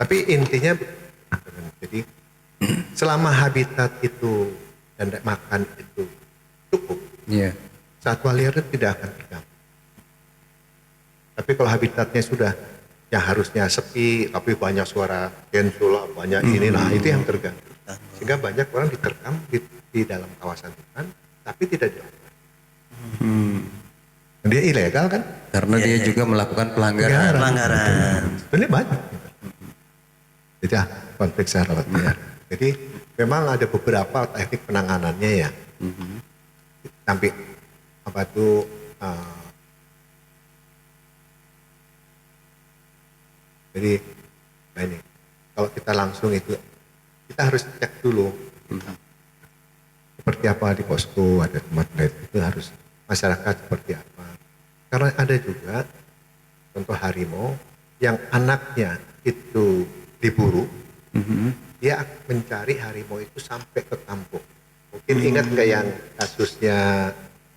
Tapi intinya, jadi selama habitat itu dan makan itu cukup, satwa liar itu tidak akan terganggu. Tapi kalau habitatnya sudah yang harusnya sepi, tapi banyak suara gensul, banyak ini, nah itu yang terganggu. Sehingga banyak orang diterkam di dalam kawasan hutan, tapi tidak dilakukan. Dia ilegal kan? Karena dia juga melakukan pelanggaran. Sebenarnya banyak. Jadi konflik satwa liar. Jadi memang ada beberapa teknik penanganannya ya. Sampai apa itu jadi nah ini kalau kita langsung itu kita harus cek dulu seperti apa di posko, ada tempat lain itu harus masyarakat seperti apa. Karena ada juga contoh harimau yang anaknya itu diburu, dia mencari harimau itu sampai ke kampung. Mungkin ingat nggak yang kasusnya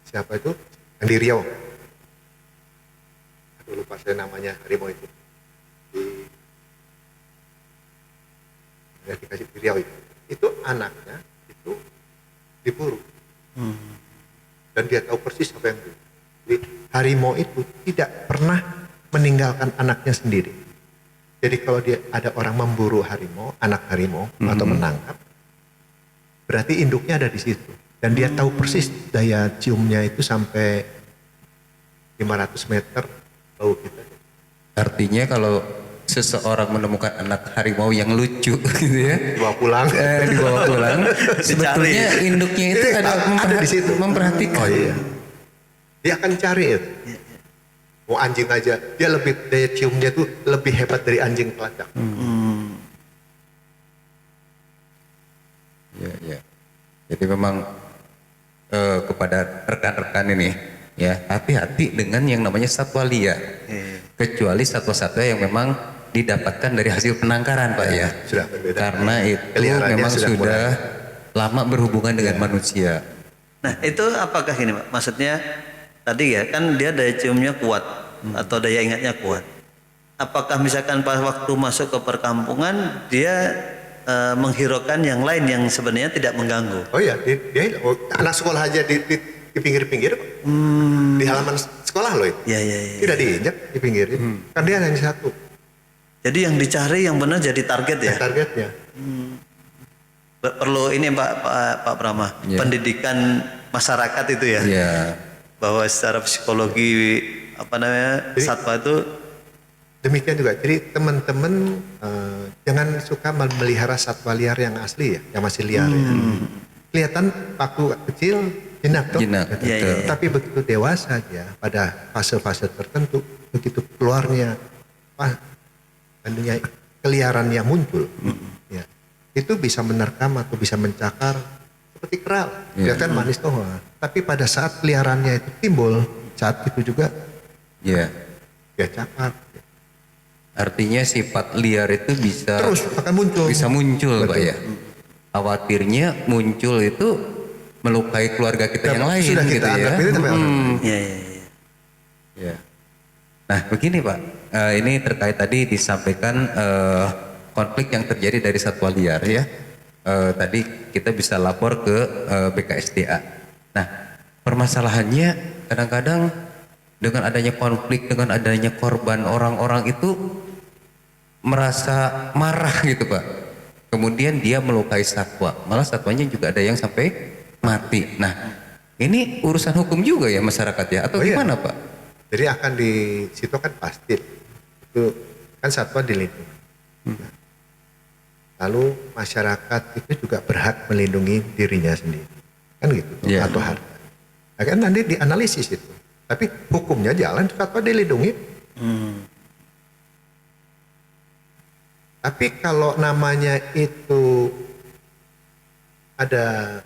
siapa itu yang di Riau? Aduh, lupa saya namanya harimau itu. Dikasih di Riau itu anaknya itu diburu dan dia tahu persis apa yang diburu. Jadi harimau itu tidak pernah meninggalkan anaknya sendiri. Jadi kalau dia ada orang memburu harimau, anak harimau atau menangkap, berarti induknya ada di situ dan dia tahu persis daya ciumnya itu sampai 500 meter bau kita. Artinya kalau seseorang menemukan anak harimau yang lucu gitu ya, dibawa pulang, sebetulnya induknya itu ada di situ memperhatikan. Oh iya, dia akan cari itu. Mau anjing aja, dia lebih daya ciumnya tuh lebih hebat dari anjing pelacak. Ya. Jadi memang kepada rekan-rekan ini ya hati-hati dengan yang namanya satwa liar. Kecuali satwa-satwa yang memang didapatkan dari hasil penangkaran, Pak ya. Sudah berbeda. Karena itu memang sudah lama berhubungan dengan manusia. Nah itu apakah ini Pak? Maksudnya tadi ya kan dia daya ciumnya kuat atau daya ingatnya kuat. Apakah misalkan pas waktu masuk ke perkampungan dia menghiraukan yang lain yang sebenarnya tidak mengganggu? Oh iya, dia anak sekolah aja di pinggir-pinggir, di halaman sekolah loh itu. Iya. Tidak diinjak di pinggir, kan dia hanya satu. Jadi yang dicari yang benar jadi target ya? Targetnya. Perlu ini Pak Brahma, pendidikan masyarakat itu ya? Iya. Bahwa secara psikologi satwa itu demikian juga. Jadi teman-teman jangan suka memelihara satwa liar yang asli ya, yang masih liar ya. Kelihatan paku kecil jinak toh. Tapi begitu dewasa dia pada fase-fase tertentu, begitu keluarnya keliarannya muncul, ya, itu bisa menerkam atau bisa mencakar seperti keral. Kelihatan manis toh. Tapi pada saat peliharannya itu timbul, saat itu juga dia cakar. Artinya sifat liar itu bisa terus akan muncul. Bisa muncul, Pak ya. Khawatirnya muncul itu melukai keluarga kita yang lain sudah gitu kita ya. Iya. Nah begini Pak, ini terkait tadi disampaikan konflik yang terjadi dari satwa liar ya. Tadi kita bisa lapor ke BKSDA. Nah permasalahannya kadang-kadang dengan adanya konflik, dengan adanya korban, orang-orang itu merasa marah gitu Pak. Kemudian dia melukai satwa, malah satwanya juga ada yang sampai mati. Nah ini urusan hukum juga ya masyarakat ya, atau gimana Pak? Jadi akan di situ kan pasti itu kan satwa dilindungi. Lalu masyarakat itu juga berhak melindungi dirinya sendiri, kan gitu atau harta. Nah, kan nanti dianalisis itu. Tapi hukumnya jalan, satwa dilindungi. Tapi kalau namanya itu ada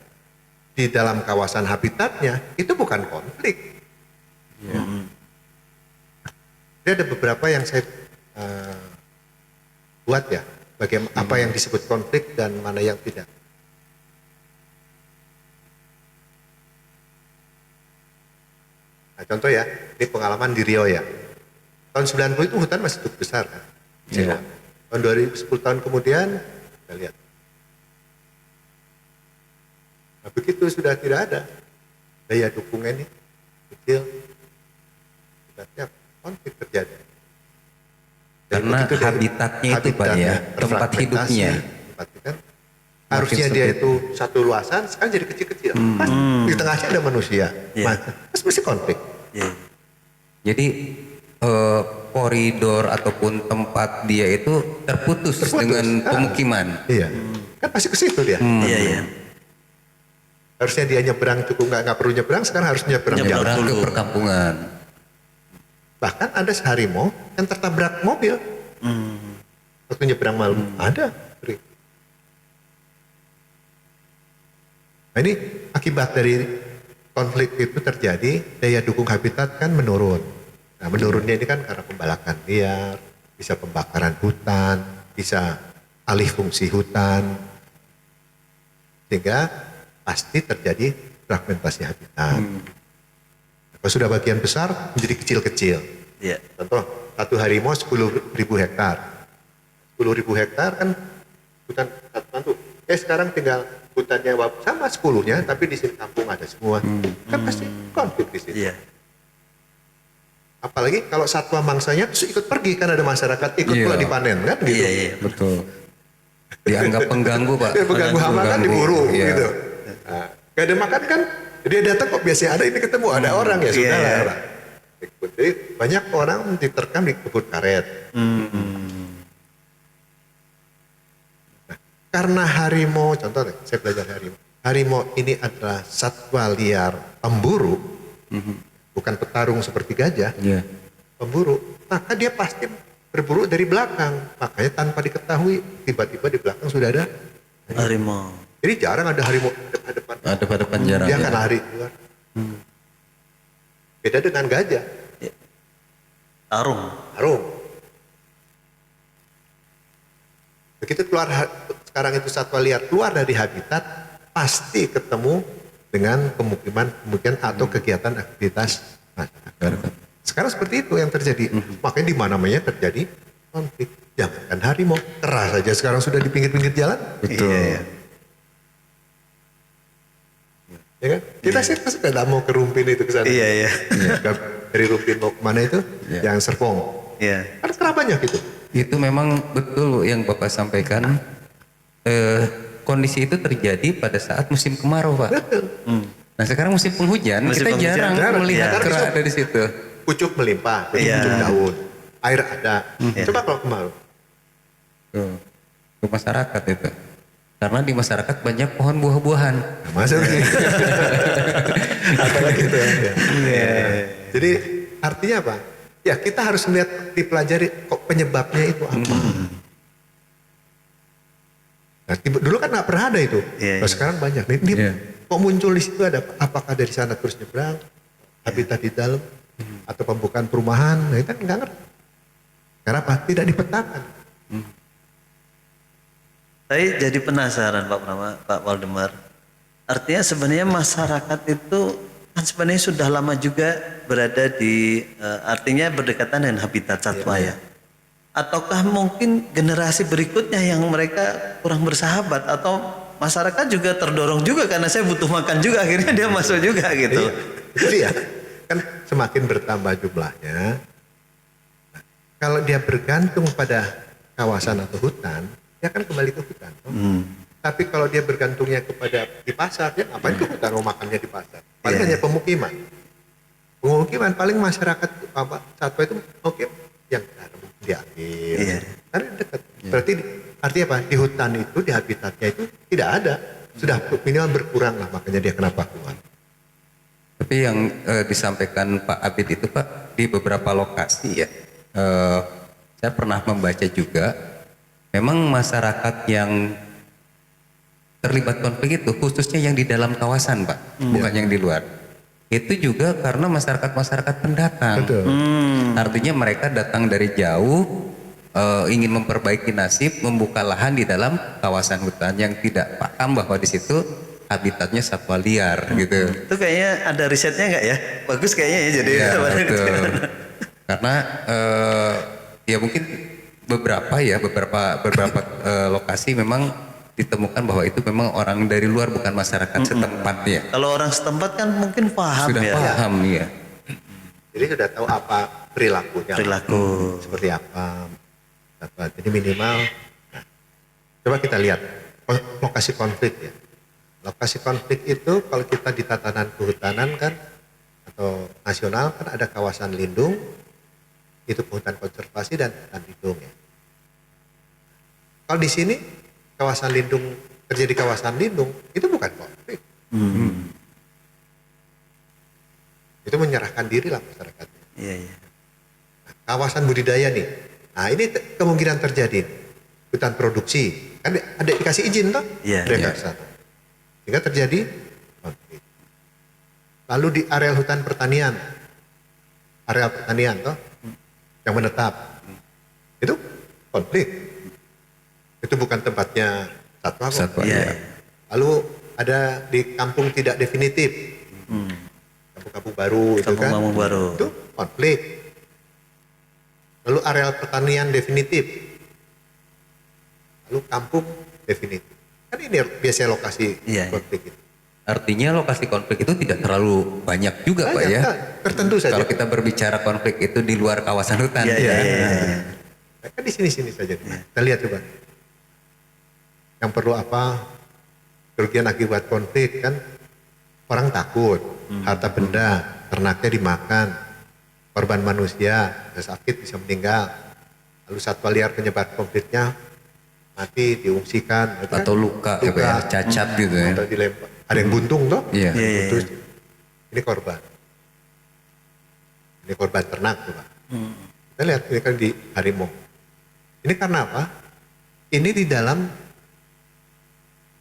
di dalam kawasan habitatnya, itu bukan konflik. Jadi ada beberapa yang saya buat ya, bagaimana apa yang disebut konflik dan mana yang tidak. Nah, contoh ya, ini pengalaman di Riau ya. Tahun 90 itu hutan masih cukup besar kan. Tahun 2010 tahun kemudian kita lihat. Nah, begitu sudah tidak ada daya dukungnya ini kecil, kita konflik terjadi. Dan Karena begitu dari habitatnya itu Pak ya, tempat terfragmentasi, hidupnya. tempat itu kan harusnya dia sempit. itu satu luasan, sekarang jadi kecil-kecil. Pas di tengahnya ada manusia, mas mesti konflik. Iya. Jadi koridor ataupun tempat dia itu terputus dengan pemukiman. Iya, kan pasti ke situ dia. Iya, iya. Harusnya dia nyebrang cukup nggak perlu nyebrang, sekarang harus nyebrang jauh. Nyebrang ke dulu. perkampungan. Bahkan ada harimau yang tertabrak mobil waktu nyebrang malam. Ada. Nah, ini akibat dari konflik itu terjadi, daya dukung habitat kan menurun. Nah, menurunnya ini kan karena pembalakan liar, bisa pembakaran hutan, bisa alih fungsi hutan, sehingga pasti terjadi fragmentasi habitat. Kalau sudah bagian besar menjadi kecil-kecil. Iya. Contoh, satu harimau 10.000 hektar. 10.000 hektar kan hutan satuan tuh. Sekarang tinggal hutannya sama 10-nya, tapi di sini kampung ada semua. Kan pasti konflik di situ. Iya. Apalagi kalau satwa mangsanya terus ikut pergi, kan ada masyarakat ikut Iya. pula dipanen kan gitu. Iya, iya. Betul. Dianggap pengganggu Pak. Dia pengganggu hama kan diburu Iya. gitu. Nah, gak ada makan kan, dia datang kok biasanya ada, ini ketemu ada orang ya sudah lah. Iya. Orang. Jadi banyak orang diterkam di kebun karet. Nah, karena harimau, contoh nih, saya belajar harimau. Harimau ini adalah satwa liar pemburu, bukan petarung seperti gajah, Iya. pemburu. Maka dia pasti berburu dari belakang. Makanya tanpa diketahui, tiba-tiba di belakang sudah ada. Harimau. Jadi jarang ada harimau hadap-hadapan. Ada pada jarang. Dia ya. akan lari keluar. Beda dengan gajah, Tarung. harung. Begitu keluar, sekarang itu satwa liar keluar dari habitat, pasti ketemu dengan pemukiman atau kegiatan aktivitas masyarakat. Sekarang seperti itu yang terjadi. Makanya di mana-mana terjadi konflik. Jangankan harimau, kera saja sekarang sudah di pinggir-pinggir jalan. Betul. Iya, iya. Ya kan? Kita sih pasti tidak mau ke Rumpin itu ke sana. Iya, iya. Dari Rumpin mau kemana itu? Yang Serpong. Iya. Kan kera banyak gitu. Itu memang betul yang Bapak sampaikan. Kondisi itu terjadi pada saat musim kemarau Pak. Betul. Nah sekarang musim penghujan Musim kita penghujan, jarang melihat iya. kera ada di situ. Pucuk melimpah, Iya. pucuk daun. Air ada. Iya. Coba kalau kemarau. Tuh, ke masyarakat itu. Karena di masyarakat banyak pohon buah-buahan. Nah, masa apalagi itu ya. Jadi artinya apa? Ya kita harus melihat, dipelajari kok penyebabnya itu apa. Nah, dulu kan nggak pernah ada itu. Iya, Nah, iya. sekarang banyak. Nih, ini Iya. kok muncul di situ ada apa? Apakah dari sana terus nyebrang, habitat di dalam, atau pembukaan perumahan? Nah, itu kan nggak ngerti. Karena apa? Tidak dipetakan. Saya jadi penasaran Pak Prama, Pak Waldemar. Artinya sebenarnya masyarakat itu kan sebenarnya sudah lama juga berada di artinya berdekatan dengan habitat satwa ya. Ataukah mungkin generasi berikutnya yang mereka kurang bersahabat atau masyarakat juga terdorong juga karena saya butuh makan juga akhirnya dia masuk juga gitu. Iya, itu dia. Kan semakin bertambah jumlahnya. Nah, kalau dia bergantung pada kawasan atau hutan, dia akan kembali ke hutan. Tapi kalau dia bergantungnya kepada di pasar, ya ngapain ke hutan, mau makannya di pasar. Paling Iya, hanya pemukiman. Pemukiman paling masyarakat apa satwa itu oke yang diambil. Iya. Karena dekat. Berarti artinya apa? Di hutan itu, di habitatnya itu tidak ada. Sudah minimal berkurang lah, makanya dia kenapa keluar. Tapi yang disampaikan Pak Abid itu Pak di beberapa lokasi ya, saya pernah membaca juga, memang masyarakat yang terlibat konflik itu khususnya yang di dalam kawasan Pak, bukan yang di luar. Itu juga karena masyarakat-masyarakat pendatang. Betul. Artinya mereka datang dari jauh, ingin memperbaiki nasib, membuka lahan di dalam kawasan hutan yang tidak paham bahwa di situ habitatnya satwa liar gitu. Itu kayaknya ada risetnya nggak ya? Bagus kayaknya ya jadi. Iya, betul. Karena ya mungkin beberapa lokasi memang ditemukan bahwa itu memang orang dari luar bukan masyarakat setempat ya. Kalau orang setempat kan mungkin paham Sudah ya. paham ya. Jadi sudah tahu apa perilakunya. Perilaku. Seperti apa. Jadi minimal. Nah, coba kita lihat lokasi konflik ya. Lokasi konflik itu kalau kita di tatanan kehutanan kan atau nasional kan ada kawasan lindung, itu hutan konservasi dan hutan lindung ya. Kalau di sini kawasan lindung terjadi kawasan lindung itu bukan konflik. Itu menyerahkan diri lah masyarakatnya. Iya, iya. Nah, kawasan budidaya nih, nah ini kemungkinan terjadi hutan produksi kan ada dikasih izin toh, Iya, rekayasa. Sehingga terjadi konflik. Lalu di areal hutan pertanian, toh yang menetap, itu konflik. Itu bukan tempatnya satwa kok. Satwa, Iya. ya. Lalu ada di kampung tidak definitif, kampung-kampung baru itu kan, Kampung-kampung baru. itu konflik. Lalu areal pertanian definitif, lalu kampung definitif. Kan ini biasanya lokasi Iya, iya. konflik itu. Artinya lokasi konflik itu tidak terlalu banyak juga Pak Banyak, ya. kan? Tertentu saja. Kalau kita berbicara konflik itu di luar kawasan hutan. Iya, iya, iya. Nah, kan di sini-sini saja. Kita lihat coba. Yang perlu apa? Kerugian akibat konflik kan orang takut, harta benda, ternaknya dimakan, korban manusia, bisa sakit, bisa meninggal. Lalu satwa liar penyebab konfliknya mati, diungsikan. Itu Atau luka, gitu ya, cacat gitu ya. Atau dilempar. Ada yang buntung toh? Iya. Iya, iya, Putus. Ini korban. Ini korban ternak tuh Pak. Kita lihat ini kan di harimau. Ini karena apa? Ini di dalam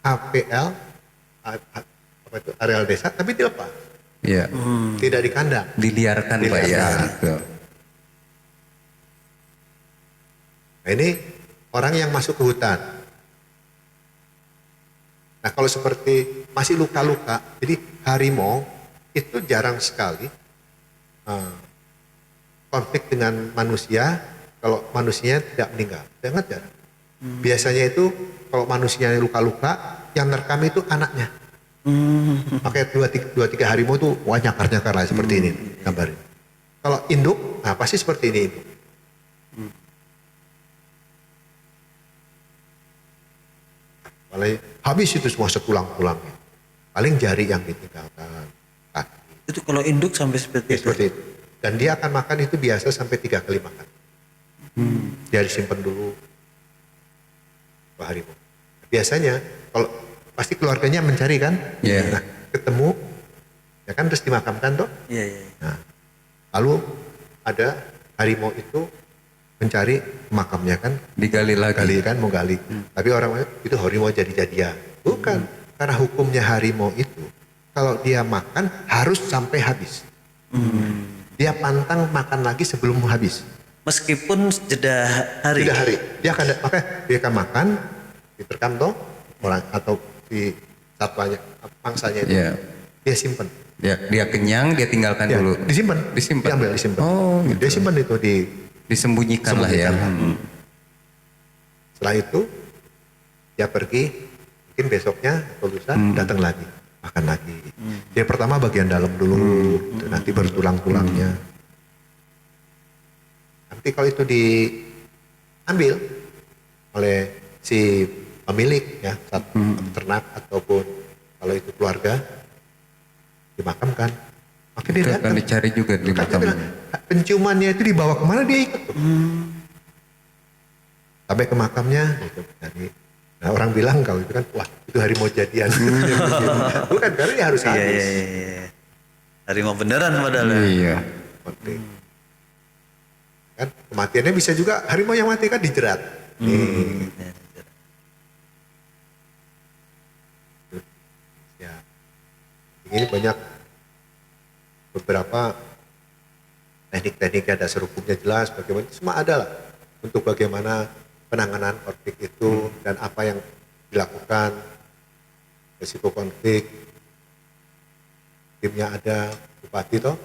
APL, apa itu, areal desa, tapi dilepas. Iya. Tidak di kandang. Diliarkan Pak ya. Diliarkan. Gitu. Nah ini orang yang masuk ke hutan. Nah kalau seperti masih luka-luka, jadi harimau itu jarang sekali konflik dengan manusia kalau manusianya tidak meninggal. Sangat jarang. Biasanya itu kalau manusianya luka-luka, yang nerekam itu anaknya. Makanya dua tiga harimau itu wah nyakar-nyakar lah seperti ini gambarnya. Kalau induk, nah pasti seperti ini induk. Paling habis itu semua setulang-tulangnya. Paling jari yang ditinggalkan, kaki. Itu kalau induk sampai seperti Ya, itu. seperti itu. Dan dia akan makan itu biasa sampai 3 kali makan. Dia disimpan dulu ke harimau. Biasanya kalau pasti keluarganya mencari kan, Iya. nah, ketemu, ya kan terus dimakamkan toh. Iya, iya. Nah, lalu ada harimau itu mencari makamnya kan, Digali lagi. gali kan mau gali. Tapi orang itu harimau jadi-jadian. Bukan, karena hukumnya harimau itu kalau dia makan harus sampai habis. Dia pantang makan lagi sebelum habis. Meskipun jeda hari. Tidak hari. Dia akan makanya dia akan makan diterkam toh orang atau di satwanya mangsanya itu. Iya. Dia simpan. Dia kenyang, dia tinggalkan Ya, dulu. disimpan. Disimpan. Diambil, disimpan. Oh, gitu. Dia simpan itu di Disembunyikan lah ya. Sembunyikan. Setelah itu dia pergi, mungkin besoknya atau lusa datang lagi, makan lagi. Dia pertama bagian dalam dulu, nanti baru tulang-tulangnya. Nanti kalau itu diambil oleh si pemilik ya, ternak ataupun kalau itu keluarga dimakamkan, maka dia Itu akan datang. dicari juga di Makanya makam. bilang, penciumannya itu dibawa kemana dia ikut tuh. Sampai ke makamnya gitu. Nah orang bilang kalau itu kan wah itu harimau jadian. Bukan karena dia harus Iya, habis. iya, iya. Harimau beneran padahal. ya. Iya. Oke. Kan kematiannya bisa juga harimau yang mati kan dijerat. Nih. Ya. Ini banyak beberapa teknik-teknik dasar hukumnya jelas bagaimana semua ada lah untuk bagaimana penanganan konflik itu dan apa yang dilakukan, risiko konflik, timnya ada, bupati toh,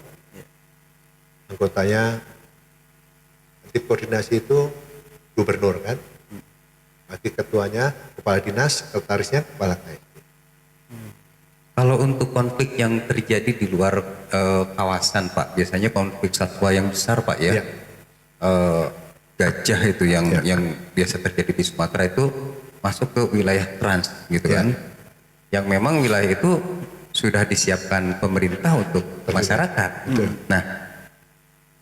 anggotanya, tim koordinasi itu gubernur kan, wakil ketuanya kepala dinas, sekretarisnya kepala KSD. Kalau untuk konflik yang terjadi di luar kawasan Pak, biasanya konflik satwa yang besar Pak ya, Iya. Gajah itu yang biasa terjadi di Sumatera itu masuk ke wilayah trans gitu Iya. kan, yang memang wilayah itu sudah disiapkan pemerintah untuk masyarakat. Nah,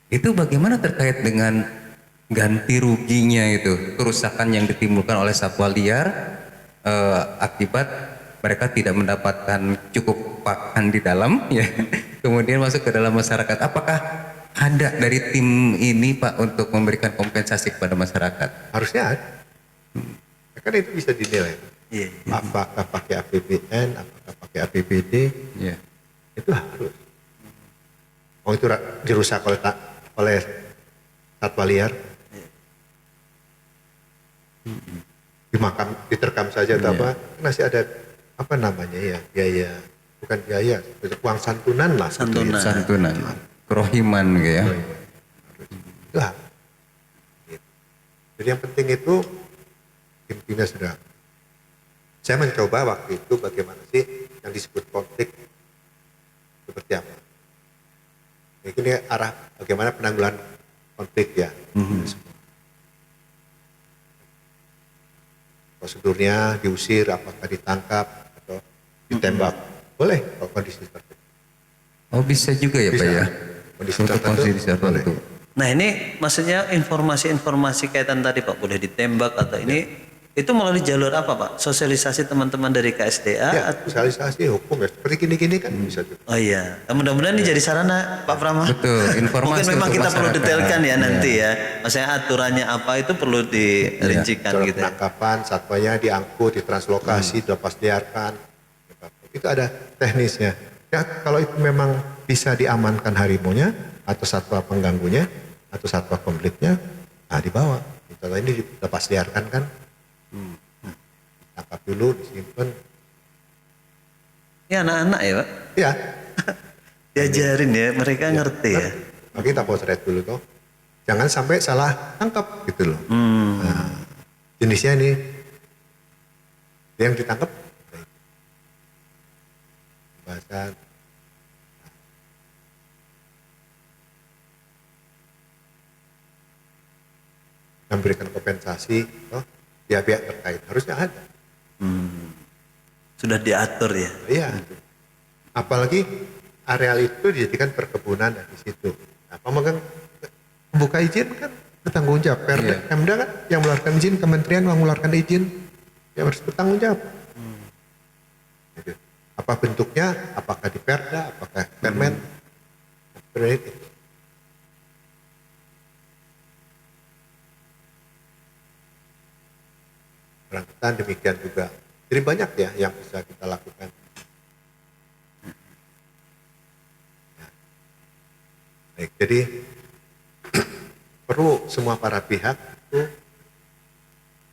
itu bagaimana terkait dengan ganti ruginya itu, kerusakan yang ditimbulkan oleh satwa liar akibat mereka tidak mendapatkan cukup pakan di dalam, ya, kemudian masuk ke dalam masyarakat. Apakah ada dari tim ini Pak untuk memberikan kompensasi kepada masyarakat? Harusnya ada. Kan itu bisa dinilai. Iya. Apakah pakai APBN, apakah pakai APBD, Ya. itu harus. Oh itu dirusak oleh satwa liar. Diterkam saja atau apa, masih ada apa namanya ya, biaya, bukan biaya, uang santunan lah. gitu ya. Santunan. Santunan, kerohiman gitu ya. Itu harus. Gitu. Jadi yang penting itu intinya sudah. Saya mencoba waktu itu bagaimana sih yang disebut konflik seperti apa. Ini arah bagaimana penanggulangan konflik ya. Prosedurnya diusir, apakah ditangkap atau ditembak, boleh kalau kondisi tertentu. Oh bisa juga ya Pak Bisa. ya, Kondisi untuk tertentu, kondisi tertentu. Nah ini maksudnya informasi-informasi kaitan tadi Pak, boleh ditembak atau ini, itu melalui jalur apa Pak? Sosialisasi teman-teman dari KSDA? Ya, sosialisasi hukum ya, seperti gini-gini kan bisa juga. Oh iya, mudah-mudahan ini jadi sarana Pak Prama. Betul, informasi Mungkin memang untuk kita perlu masyarakat. detailkan ya Iya. nanti ya. Maksudnya aturannya apa itu perlu dirincikan Cara gitu ya. penangkapan, satwanya diangkut, ditranslokasi, dilepas liarkan. Itu ada teknisnya. Ya, kalau itu memang bisa diamankan harimaunya atau satwa pengganggunya atau satwa konfliknya, nah dibawa. Contohnya ini dilepas liarkan kan, tangkap dulu, disimpan. Ini anak-anak ya Pak, Ya, diajarin ya, mereka ngerti ya. nah, kita potret dulu tuh. Jangan sampai salah tangkap gitu loh. Nah, jenisnya ini yang ditangkap bahasa memberikan kompensasi toh, pihak-pihak terkait harusnya ada. Sudah diatur ya. Iya. Apalagi areal itu dijadikan perkebunan di situ. Nah, pemegang membuka izin kan bertanggung jawab. Pemda kan yang mengeluarkan izin, kementerian yang mengeluarkan izin, ya harus bertanggung jawab. Gitu. Apa bentuknya? Apakah di Perda? Apakah Permen? Seperti itu. Perangkatan demikian juga. Jadi banyak ya yang bisa kita lakukan. Nah, baik, jadi perlu semua para pihak itu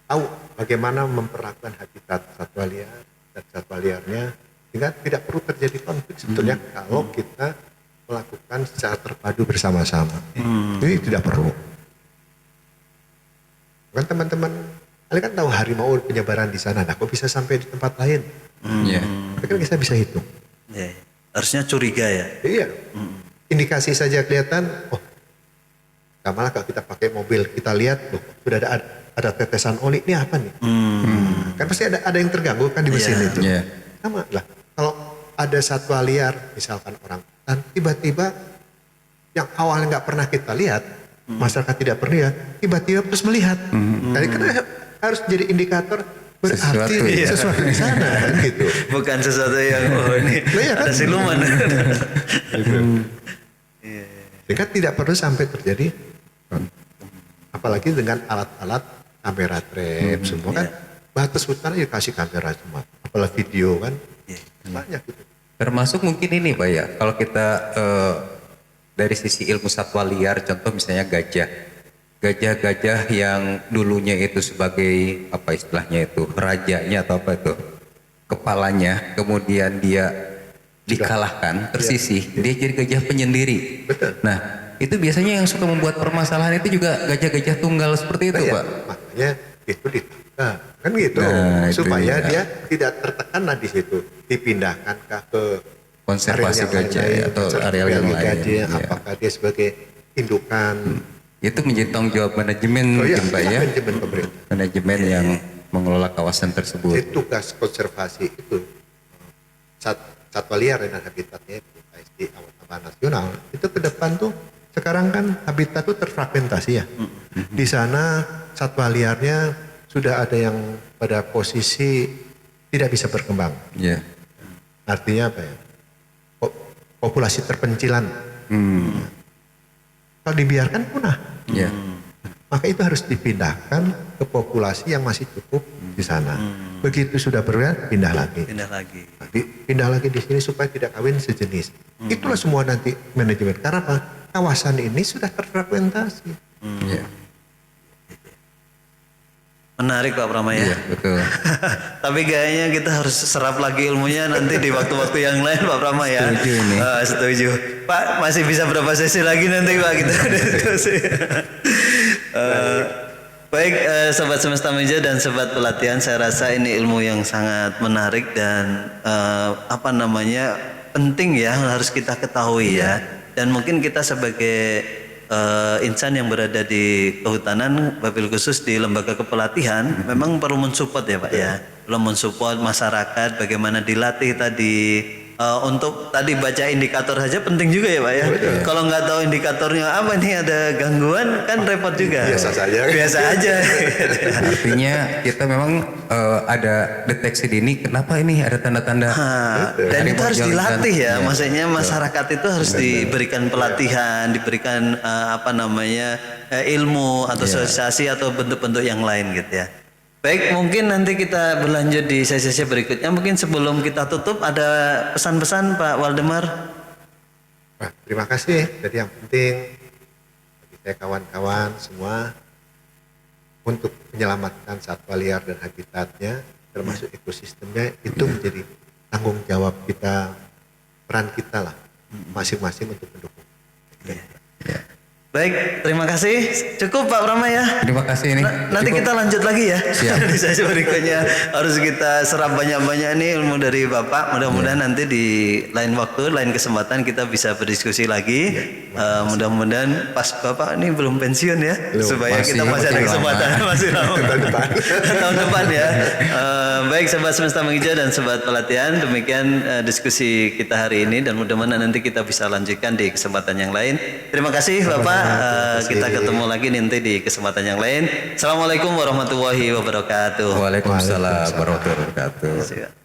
tahu bagaimana memperlakukan habitat satwa liar dan satwa liarnya sehingga tidak perlu terjadi konflik sebetulnya kalau kita melakukan secara terpadu bersama-sama. Ini tidak perlu. Kan teman-teman, kalian kan tahu harimau penyebaran di sana, nah kok bisa sampai di tempat lain? Iya. Tapi kan kita bisa hitung. Ya, harusnya curiga ya. Iya. Indikasi saja kelihatan, oh, gak malah kalau kita pakai mobil, kita lihat, loh, sudah ada tetesan oli, ini apa nih? Kan pasti ada yang terganggu kan di mesin Iya. itu. Iya. Sama lah, kalau ada satwa liar, misalkan orang hutan, tiba-tiba yang awalnya nggak pernah kita lihat, masyarakat tidak pernah lihat, tiba-tiba terus melihat. Jadi kan harus jadi indikator berarti Sesuatu, ya. sesuatu di sana kan gitu. Bukan sesuatu yang oh ini Lah iya kan? ada siluman. Sehingga tidak perlu sampai terjadi, apalagi dengan alat-alat kamera trap semua kan, batas hutan ya kasih kamera semua, apalagi video kan, banyak gitu. Termasuk mungkin ini Pak ya, kalau kita dari sisi ilmu satwa liar, contoh misalnya gajah. Gajah-gajah yang dulunya itu sebagai apa istilahnya itu, rajanya atau apa itu, kepalanya, kemudian dia dikalahkan, tersisih, dia jadi gajah penyendiri. Betul. Nah, itu biasanya yang suka membuat permasalahan itu juga gajah-gajah tunggal seperti itu, Nah, ya, Pak. makanya itu ditangkap kan gitu Nah, itu supaya dia. dia tidak tertekan di situ, dipindahkan ke Konservasi area yang gajah lain-lain, ya, atau konservasi area yang lain. gajah, Iya. apakah dia sebagai indukan Itu menjadi tanggung jawab manajemen mungkin, Pak ya. manajemen pemerintah. Manajemen yang mengelola kawasan tersebut. Jadi tugas konservasi itu satwa liar dan habitatnya itu KSD Awan Taman Nasional itu ke depan tuh sekarang kan habitat tuh terfragmentasi ya. Di sana satwa liarnya sudah ada yang pada posisi tidak bisa berkembang. Iya. Artinya apa ya? Populasi terpencilan. Kalau dibiarkan punah. Iya. Maka itu harus dipindahkan ke populasi yang masih cukup di sana. Begitu sudah berpindah, pindah lagi. Pindah lagi. Pindah lagi di sini supaya tidak kawin sejenis. Itulah semua nanti manajemen. Karena apa? Kawasan ini sudah terfragmentasi. Iya. Menarik Pak Pramaya. Iya, betul. Tapi kayaknya kita harus serap lagi ilmunya nanti di waktu-waktu yang lain Pak Prama ya. Setuju ini. Setuju. Pak masih bisa berapa sesi lagi nanti Pak kita diskusi. Baik Sobat Semesta Meja dan Sobat Pelatihan, saya rasa ini ilmu yang sangat menarik dan penting ya, harus kita ketahui ya. Dan mungkin kita sebagai insan yang berada di kehutanan, wabil khusus di lembaga kepelatihan, memang perlu mensupport ya Pak ya, perlu mensupport masyarakat bagaimana dilatih tadi untuk tadi baca indikator saja penting juga ya Pak ya. Kalau nggak tahu indikatornya apa nih ada gangguan kan repot juga. Biasa saja. Biasa aja. Artinya kita memang ada deteksi dini kenapa ini ada tanda-tanda. Dan itu harus dilatih ya. Iya. Maksudnya masyarakat itu harus diberikan pelatihan, diberikan ilmu atau sosialisasi atau bentuk-bentuk yang lain gitu ya. Baik, mungkin nanti kita berlanjut di sesi-sesi berikutnya. Mungkin sebelum kita tutup ada pesan-pesan Pak Waldemar. Nah, terima kasih. Jadi yang penting bagi saya kawan-kawan semua untuk menyelamatkan satwa liar dan habitatnya termasuk ekosistemnya itu menjadi tanggung jawab kita, peran kita lah masing-masing untuk mendukung. Baik, terima kasih. Cukup Pak Prama ya. Terima kasih ini. Nanti Cukup. kita lanjut lagi ya. Siap. Di sesi berikutnya harus kita serap banyak-banyak nih ilmu dari Bapak. Mudah-mudahan nanti di lain waktu, lain kesempatan kita bisa berdiskusi lagi. Mudah-mudahan pas Bapak ini belum pensiun ya, supaya kita masih ada kesempatan masih lama. Tahun depan ya. Baik Sobat Semesta Menghijau dan Sobat Pelatihan, demikian diskusi kita hari ini dan mudah-mudahan nanti kita bisa lanjutkan di kesempatan yang lain. Terima kasih Bapak. Kita ketemu lagi nanti di kesempatan yang lain. Assalamualaikum warahmatullahi wabarakatuh. Waalaikumsalam warahmatullahi wabarakatuh. Siap.